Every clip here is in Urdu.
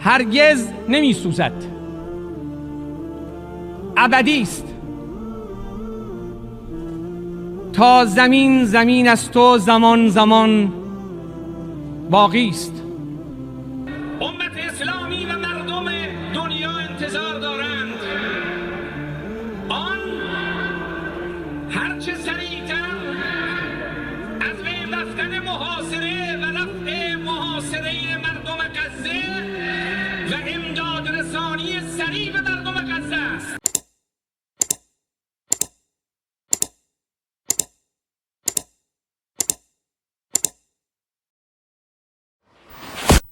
هرگز نمی سوزد، ابدی است. تا زمین زمین است و زمان زمان باقی است. امت اسلامی و مردم دنیا انتظار دارند آن هرچه سریعتر از بین رفتن محاصره و رفع محاصره مردم غزه و امداد رسانی سریع به مردم غزه است.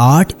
8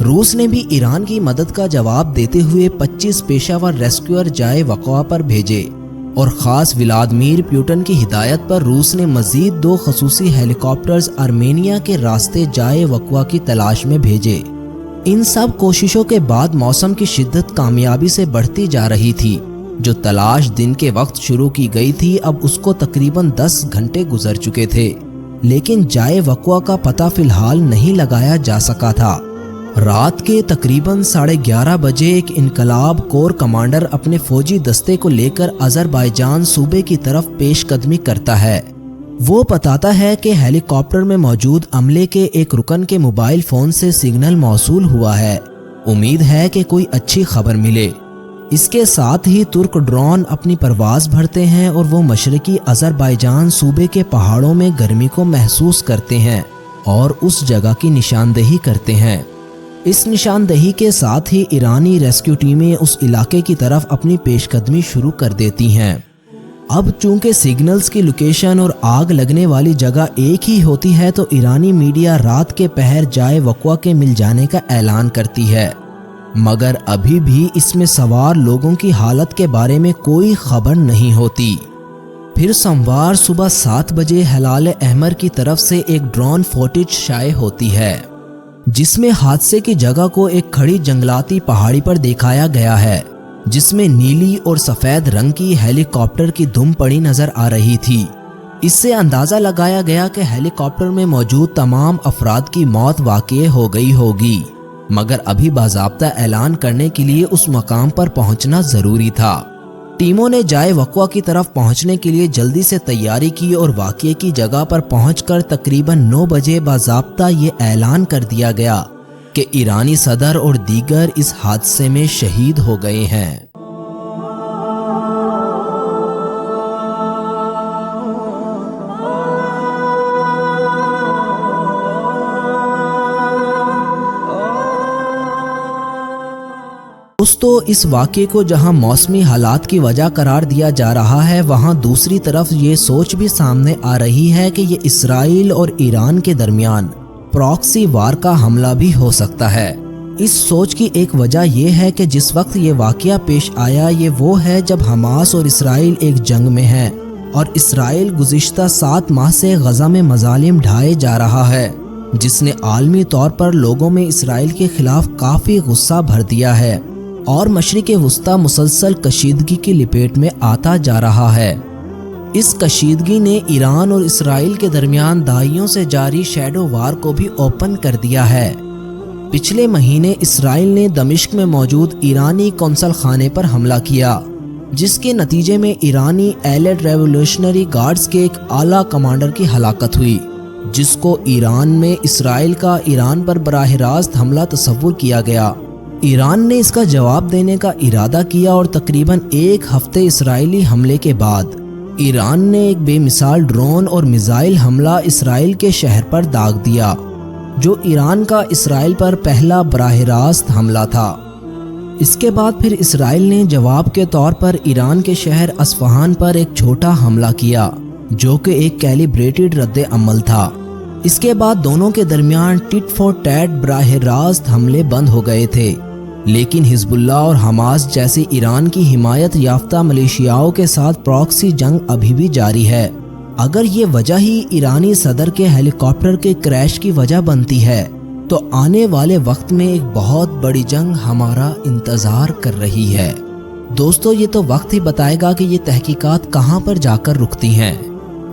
روس نے بھی ایران کی مدد کا جواب دیتے ہوئے 25 پیشہ ور ریسکیور جائے وقوع پر بھیجے اور خاص ولادیمیر پیوٹن کی ہدایت پر روس نے مزید 2 خصوصی ہیلی کاپٹرز آرمینیا کے راستے جائے وقوع کی تلاش میں بھیجے۔ ان سب کوششوں کے بعد موسم کی شدت کامیابی سے بڑھتی جا رہی تھی۔ جو تلاش دن کے وقت شروع کی گئی تھی اب اس کو تقریباً 10 گھنٹے گزر چکے تھے، لیکن جائے وقوع کا پتہ فی الحال نہیں لگایا جا سکا تھا۔ رات کے تقریباً 11:30 بجے ایک انقلاب کور کمانڈر اپنے فوجی دستے کو لے کر آذربائیجان صوبے کی طرف پیش قدمی کرتا ہے۔ وہ بتاتا ہے کہ ہیلی کاپٹر میں موجود عملے کے ایک رکن کے موبائل فون سے سگنل موصول ہوا ہے، امید ہے کہ کوئی اچھی خبر ملے۔ اس کے ساتھ ہی ترک ڈرون اپنی پرواز بھرتے ہیں اور وہ مشرقی آذربائیجان صوبے کے پہاڑوں میں گرمی کو محسوس کرتے ہیں اور اس جگہ کی نشاندہی کرتے ہیں۔ اس نشاندہی کے ساتھ ہی ایرانی ریسکیو ٹیمیں اس علاقے کی طرف اپنی پیش قدمی شروع کر دیتی ہیں۔ اب چونکہ سگنلز کی لوکیشن اور آگ لگنے والی جگہ ایک ہی ہوتی ہے تو ایرانی میڈیا رات کے پہر جائے وقوع کے مل جانے کا اعلان کرتی ہے، مگر ابھی بھی اس میں سوار لوگوں کی حالت کے بارے میں کوئی خبر نہیں ہوتی۔ پھر سوموار صبح 7 بجے ہلال احمر کی طرف سے ایک ڈرون فوٹیج شائع ہوتی ہے جس میں حادثے کی جگہ کو ایک کھڑی جنگلاتی پہاڑی پر دکھایا گیا ہے، جس میں نیلی اور سفید رنگ کی ہیلی کاپٹر کی دم پڑی نظر آ رہی تھی۔ اس سے اندازہ لگایا گیا کہ ہیلی کاپٹر میں موجود تمام افراد کی موت واقع ہو گئی ہوگی، مگر ابھی باضابطہ اعلان کرنے کے لیے اس مقام پر پہنچنا ضروری تھا۔ ٹیموں نے جائے وقوع کی طرف پہنچنے کے لیے جلدی سے تیاری کی اور واقعے کی جگہ پر پہنچ کر تقریباً 9 بجے باضابطہ یہ اعلان کر دیا گیا کہ ایرانی صدر اور دیگر اس حادثے میں شہید ہو گئے ہیں۔ دوستو، اس واقعے کو جہاں موسمی حالات کی وجہ قرار دیا جا رہا ہے، وہاں دوسری طرف یہ سوچ بھی سامنے آ رہی ہے کہ یہ اسرائیل اور ایران کے درمیان پراکسی وار کا حملہ بھی ہو سکتا ہے۔ اس سوچ کی ایک وجہ یہ ہے کہ جس وقت یہ واقعہ پیش آیا یہ وہ ہے جب حماس اور اسرائیل ایک جنگ میں ہیں اور اسرائیل گزشتہ 7 ماہ سے غزہ میں مظالم ڈھائے جا رہا ہے، جس نے عالمی طور پر لوگوں میں اسرائیل کے خلاف کافی غصہ بھر دیا ہے اور مشرق وسطی مسلسل کشیدگی کی لپیٹ میں آتا جا رہا ہے۔ اس کشیدگی نے ایران اور اسرائیل کے درمیان دہائیوں سے جاری شیڈو وار کو بھی اوپن کر دیا ہے۔ پچھلے مہینے اسرائیل نے دمشق میں موجود ایرانی قونصل خانے پر حملہ کیا، جس کے نتیجے میں ایرانی ایلیڈ ریولیوشنری گارڈز کے ایک اعلیٰ کمانڈر کی ہلاکت ہوئی، جس کو ایران میں اسرائیل کا ایران پر براہ راست حملہ تصور کیا گیا۔ ایران نے اس کا جواب دینے کا ارادہ کیا اور تقریباً 1 ہفتے اسرائیلی حملے کے بعد ایران نے ایک بے مثال ڈرون اور میزائل حملہ اسرائیل کے شہر پر داغ دیا، جو ایران کا اسرائیل پر پہلا براہ راست حملہ تھا۔ اس کے بعد پھر اسرائیل نے جواب کے طور پر ایران کے شہر اصفہان پر ایک چھوٹا حملہ کیا، جو کہ ایک کیلیبریٹڈ رد عمل تھا۔ اس کے بعد دونوں کے درمیان ٹٹ فور ٹیٹ براہ راست حملے بند ہو گئے تھے، لیکن حزب اللہ اور حماس جیسی ایران کی حمایت یافتہ ملیشیاؤں کے ساتھ پراکسی جنگ ابھی بھی جاری ہے۔ اگر یہ وجہ ہی ایرانی صدر کے ہیلی کاپٹر کے کریش کی وجہ بنتی ہے تو آنے والے وقت میں ایک بہت بڑی جنگ ہمارا انتظار کر رہی ہے۔ دوستو، یہ تو وقت ہی بتائے گا کہ یہ تحقیقات کہاں پر جا کر رکتی ہیں۔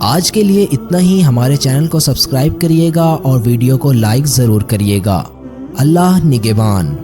آج کے لیے اتنا ہی۔ ہمارے چینل کو سبسکرائب کریے گا اور ویڈیو کو لائک ضرور کریے گا۔ اللہ نگہبان۔